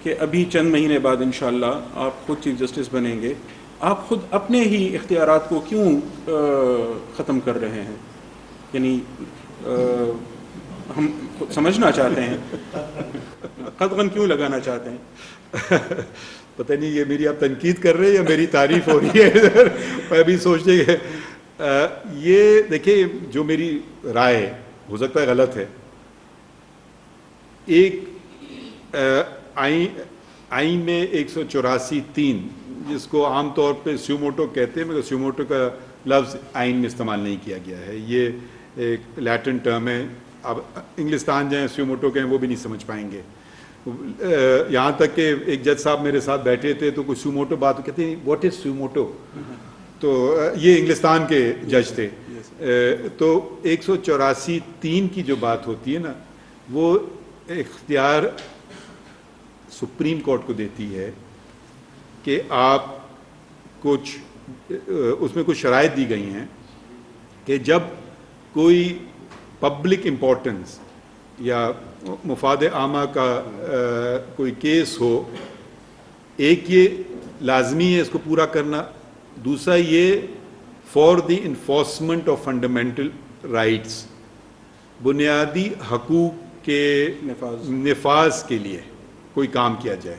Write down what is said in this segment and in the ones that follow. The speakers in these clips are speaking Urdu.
کہ ابھی چند مہینے بعد انشاءاللہ آپ خود چیف جسٹس بنیں گے، آپ خود اپنے ہی اختیارات کو کیوں ختم کر رہے ہیں؟ یعنی ہم سمجھنا چاہتے ہیں قدغن کیوں لگانا چاہتے ہیں؟ پتہ نہیں یہ میری آپ تنقید کر رہے ہیں یا میری تعریف ہو رہی ہے میں ابھی سوچنے کے یہ دیکھیں جو میری رائے ہے ہو سکتا ہے غلط ہے. ایک آئین میں 184(3) جس کو عام طور پہ سیوموٹو کہتے ہیں، مگر سیوموٹو کا لفظ آئین میں استعمال نہیں کیا گیا ہے، یہ ایک لیٹن ٹرم ہے. اب انگلستان جائیں سیوموٹو کہیں وہ بھی نہیں سمجھ پائیں گے. یہاں تک کہ ایک جج صاحب میرے ساتھ بیٹھے تھے تو کوئی سیوموٹو بات کہتے ہیں واٹ از سیوموٹو، تو یہ انگلستان کے جج تھے. تو 184(3) کی جو بات ہوتی ہے نا، وہ اختیار سپریم کورٹ کو دیتی ہے کہ آپ کچھ اس میں کچھ شرائط دی گئی ہیں کہ جب کوئی پبلک امپورٹنس یا مفاد عامہ کا کوئی کیس ہو، ایک یہ لازمی ہے اس کو پورا کرنا، دوسرا یہ for the enforcement of fundamental rights, بنیادی حقوق کے نفاذ کے لیے کوئی کام کیا جائے.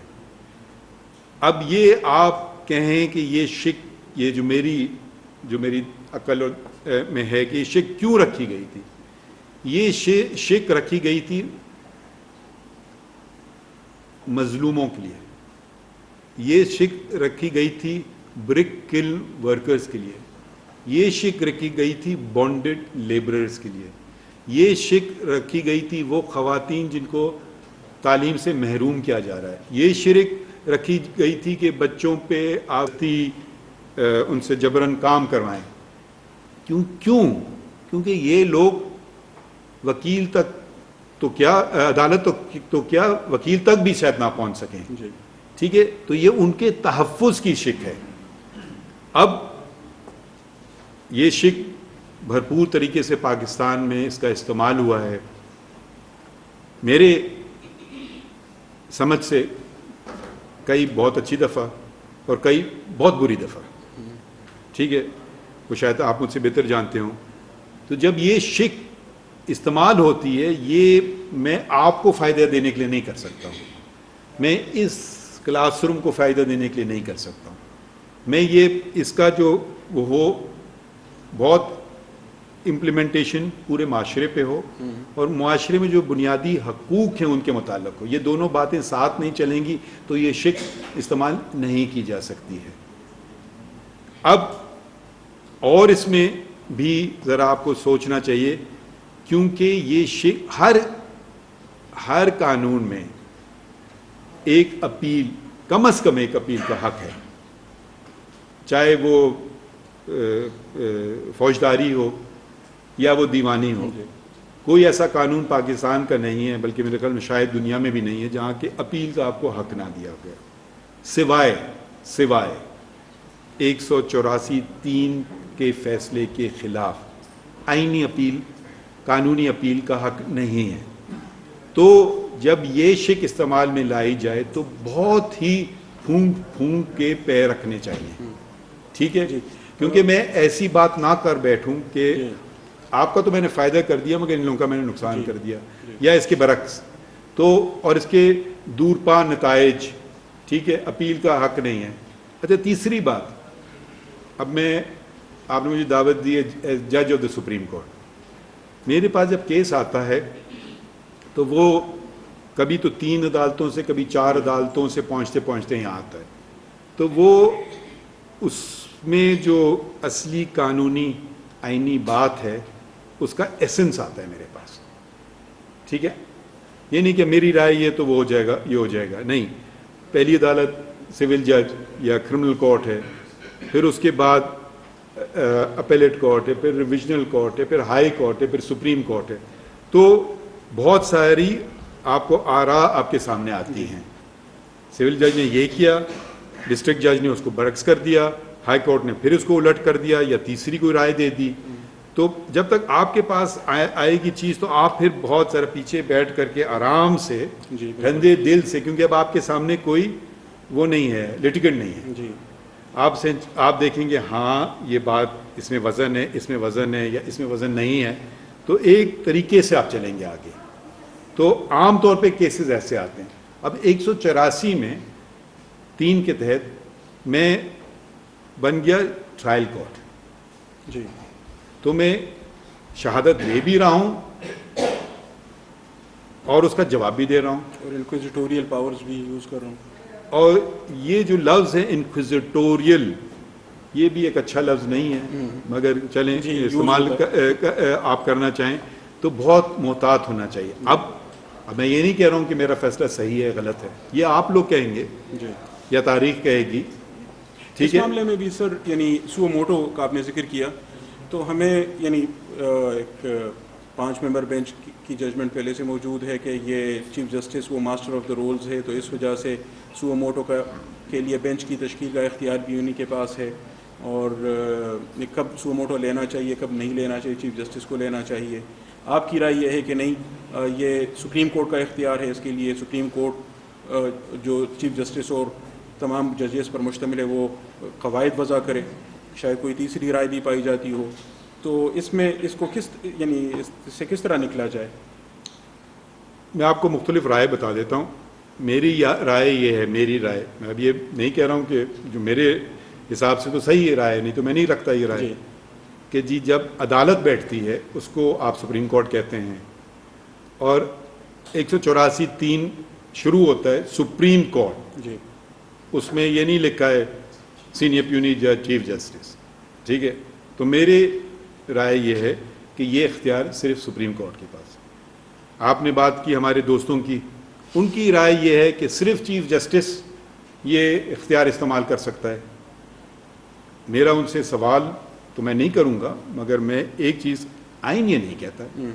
اب یہ آپ کہیں کہ یہ شک، یہ جو میری عقل میں ہے کہ یہ شک کیوں رکھی گئی تھی، یہ شک رکھی گئی تھی مظلوموں کے لیے، یہ شک رکھی گئی تھی برک کل ورکرز کے لیے، یہ شک رکھی گئی تھی بانڈڈ لیبررز کے لیے، یہ شک رکھی گئی تھی وہ خواتین جن کو تعلیم سے محروم کیا جا رہا ہے، یہ شرک رکھی گئی تھی کہ بچوں پہ آتی ان سے جبراً کام کروائیں. کیونکہ یہ لوگ وکیل تک تو کیا، عدالت تو کیا وکیل تک بھی شاید نہ پہنچ سکیں. ٹھیک ہے، تو یہ ان کے تحفظ کی شک ہے. اب یہ شک بھرپور طریقے سے پاکستان میں اس کا استعمال ہوا ہے. میرے سمجھ سے کئی بہت اچھی دفعہ اور کئی بہت بری دفعہ، ٹھیک ہے، وہ شاید آپ مجھ سے بہتر جانتے ہوں. تو جب یہ شک استعمال ہوتی ہے، یہ میں آپ کو فائدہ دینے کے لیے نہیں کر سکتا ہوں، میں اس کلاس روم کو فائدہ دینے کے لیے نہیں کر سکتا ہوں. میں یہ اس کا جو وہ ہو بہت امپلیمنٹیشن پورے معاشرے پہ ہو اور معاشرے میں جو بنیادی حقوق ہیں ان کے متعلق ہو، یہ دونوں باتیں ساتھ نہیں چلیں گی تو یہ شک استعمال نہیں کی جا سکتی ہے. اب اور اس میں بھی ذرا آپ کو سوچنا چاہیے، کیونکہ یہ شک ہر قانون میں ایک اپیل، کم از کم ایک اپیل کا حق ہے، چاہے وہ فوجداری ہو یا وہ دیوانی ہو. کوئی ایسا قانون پاکستان کا نہیں ہے، بلکہ میرے خیال میں شاید دنیا میں بھی نہیں ہے، جہاں کہ اپیل کا آپ کو حق نہ دیا گیا، سوائے 184(3) کے فیصلے کے خلاف آئینی اپیل، قانونی اپیل کا حق نہیں ہے. تو جب یہ شک استعمال میں لائی جائے تو بہت ہی پھونک کے پیر رکھنے چاہیے. ٹھیک ہے، کیونکہ میں ایسی بات نہ کر بیٹھوں کہ آپ کا تو میں نے فائدہ کر دیا مگر ان لوگوں کا میں نے نقصان کر دیا، یا اس کے برعکس. تو اور اس کے دور پا نتائج، ٹھیک ہے، اپیل کا حق نہیں ہے. اچھا، تیسری بات، اب آپ نے مجھے دعوت دی ہے جج آف دا سپریم کورٹ. میرے پاس جب کیس آتا ہے تو وہ کبھی تو 3 عدالتوں سے، کبھی 4 عدالتوں سے پہنچتے یہاں آتا ہے. تو وہ اس میں جو اصلی قانونی آئینی بات ہے اس کا ایسنس آتا ہے میرے پاس. ٹھیک ہے، یہ نہیں کہ میری رائے یہ تو وہ ہو جائے گا، یہ ہو جائے گا، نہیں. پہلی عدالت سول جج یا کرمنل کورٹ ہے، پھر اس کے بعد اپیلیٹ کورٹ ہے، پھر ریویژنل کورٹ ہے، پھر ہائی کورٹ ہے، پھر سپریم کورٹ ہے. تو بہت ساری آپ کو آراء آپ کے سامنے آتی ہیں. سول جج نے یہ کیا، ڈسٹرکٹ جج نے اس کو برعکس کر دیا، ہائی کورٹ نے پھر اس کو الٹ کر دیا یا تیسری کوئی رائے دے دی. تو جب تک آپ کے پاس آئے گی چیز تو آپ پھر بہت ذرا پیچھے بیٹھ کر کے آرام سے جی ٹھنڈے دل سے، کیونکہ اب آپ کے سامنے کوئی وہ نہیں ہے، لیٹیگنٹ نہیں ہے، جی آپ دیکھیں گے ہاں یہ بات اس میں وزن ہے، اس میں وزن ہے، یا اس میں وزن نہیں ہے، تو ایک طریقے سے آپ چلیں گے آگے. تو عام طور پہ کیسز ایسے آتے ہیں. اب 184 میں 3 کے تحت میں بن گیا ٹرائل کورٹ، جی تو میں شہادت دے بھی رہا ہوں اور اس کا جواب بھی دے رہا ہوں، اور انکوزیٹوریل پاورز بھی یوز کر رہا ہوں. اور یہ جو لفظ ہے انکوزیٹوریل، یہ بھی ایک اچھا لفظ نہیں ہے، مگر چلیں جی، یوز استعمال ہوتا آپ کرنا چاہیں تو بہت محتاط ہونا چاہیے. اب میں یہ نہیں کہہ رہا ہوں کہ میرا فیصلہ صحیح ہے غلط ہے، یہ آپ لوگ کہیں گے جی. یا تاریخ کہے گی. ٹھیک اس ہے، معاملے میں بھی سر یعنی سو موٹو کا آپ نے ذکر کیا، تو ہمیں یعنی ایک 5 ممبر بینچ کی ججمنٹ پہلے سے موجود ہے کہ یہ چیف جسٹس وہ ماسٹر آف دا رولز ہے، تو اس وجہ سے سو موٹو کے لیے بینچ کی تشکیل کا اختیار بھی انہی کے پاس ہے، اور کب سو موٹو لینا چاہیے کب نہیں لینا چاہیے، چیف جسٹس کو لینا چاہیے. آپ کی رائے یہ ہے کہ نہیں، یہ سپریم کورٹ کا اختیار ہے، اس کے لیے سپریم کورٹ جو چیف جسٹس اور تمام ججز پر مشتمل ہے وہ قواعد وضع کرے، شاید کوئی تیسری رائے بھی پائی جاتی ہو، تو اس میں اس کو یعنی اس سے کس طرح نکلا جائے؟ میں آپ کو مختلف رائے بتا دیتا ہوں. میری رائے یہ ہے، میری رائے، میں اب یہ نہیں کہہ رہا ہوں کہ جو میرے حساب سے تو صحیح ہے رائے، نہیں تو میں نہیں رکھتا یہ رائے، جی کہ جی جب عدالت بیٹھتی ہے اس کو آپ سپریم کورٹ کہتے ہیں، اور 184(3) شروع ہوتا ہے سپریم کورٹ، جی اس میں یہ نہیں لکھا ہے سینئر پیونی جج چیف جسٹس. ٹھیک ہے، تو میری رائے یہ ہے کہ یہ اختیار صرف سپریم کورٹ کے پاس ہے. آپ نے بات کی ہمارے دوستوں کی، ان کی رائے یہ ہے کہ صرف چیف جسٹس یہ اختیار استعمال کر سکتا ہے. میرا ان سے سوال تو میں نہیں کروں گا، مگر میں ایک چیز، آئین یہ نہیں کہتا ہے.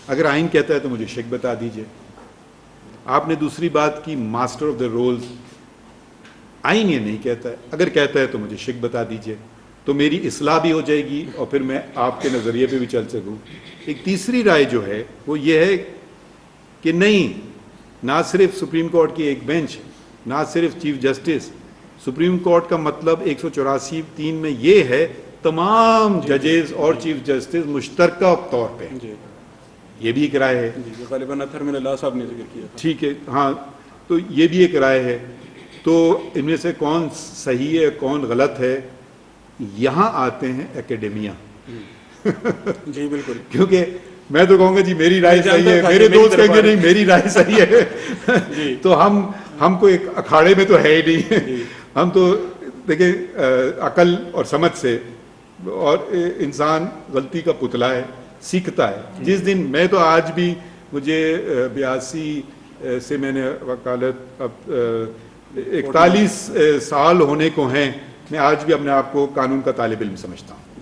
اگر آئین کہتا ہے تو مجھے شک بتا دیجئے. آپ نے دوسری بات کی ماسٹر آف دا رولز، آئین یہ نہیں کہتا ہے، اگر کہتا ہے تو مجھے شک بتا دیجئے، تو میری اصلاح بھی ہو جائے گی اور پھر میں آپ کے نظریے پہ بھی چل سکوں. ایک تیسری رائے جو ہے وہ یہ ہے کہ نہیں، نہ صرف سپریم کورٹ کی ایک بینچ، نہ صرف چیف جسٹس، سپریم کورٹ کا مطلب 184(3) میں یہ ہے تمام ججز اور چیف جسٹس مشترکہ طور پہ. جی یہ بھی ایک رائے ہے. جی غالباً اطہر من اللہ صاحب نے ذکر کیا تھا. ٹھیک ہے، ہاں، تو یہ بھی ایک رائے ہے. تو ان میں سے کون صحیح ہے کون غلط ہے، یہاں آتے ہیں اکیڈمیا. جی بالکل. کیونکہ میں تو کہوں گا جی میری رائے صحیح ہے، تھا میرے کہ میری دوست طرف کہیں گے نہیں میری رائے صحیح ہے. جی تو ہم کو ایک اکھاڑے میں تو ہے ہی نہیں. جی ہم تو دیکھیں عقل اور سمجھ سے، اور انسان غلطی کا پتلا ہے، سیکھتا ہے. جس دن میں تو آج بھی، مجھے 82 سے میں نے وکالت، اب 41 سال ہونے کو ہیں، میں آج بھی اپنے آپ کو قانون کا طالب علم سمجھتا ہوں.